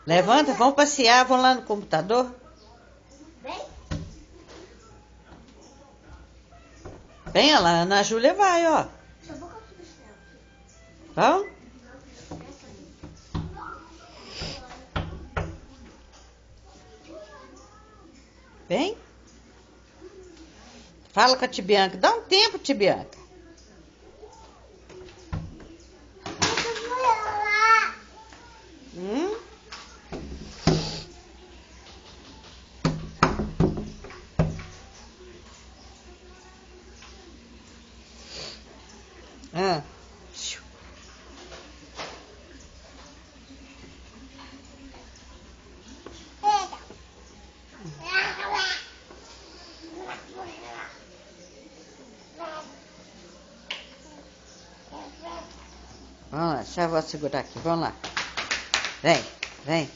Levanta, vamos passear, vamos lá no computador. Vem. Vem, lá, a Ana Júlia vai, ó. Só vou com o céu. Vamos? Vem. Fala com a tia Bianca. Dá um tempo, tia Bianca. Hum? Ah. Vamos lá, deixa eu vou segurar aqui. Vamos lá. Vem, vem.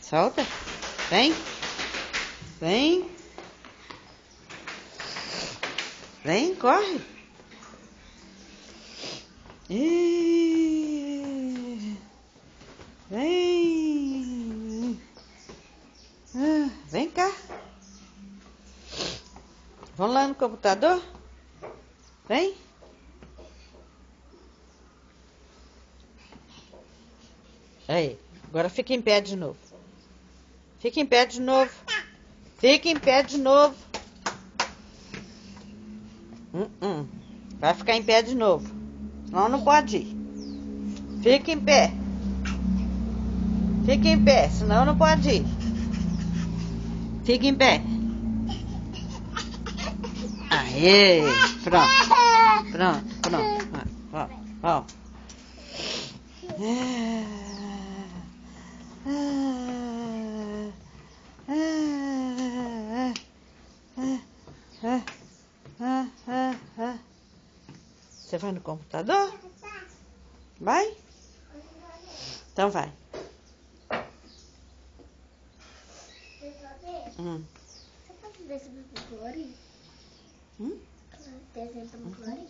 Solta. Vem. Vem. Vem, corre. Vem. Vem cá. Vamos lá no computador? Vem. Aí, agora fica em pé de novo. Fica em pé de novo. Fica em pé de novo. Vai ficar em pé de novo. Senão não pode ir. Fica em pé. Fica em pé, senão não pode ir. Fica em pé. Aê! Pronto. Pronto, pronto. Ó. Você vai no computador? Vai? Então vai. Você pode desenhar pro Glória? Desenho pro Glória?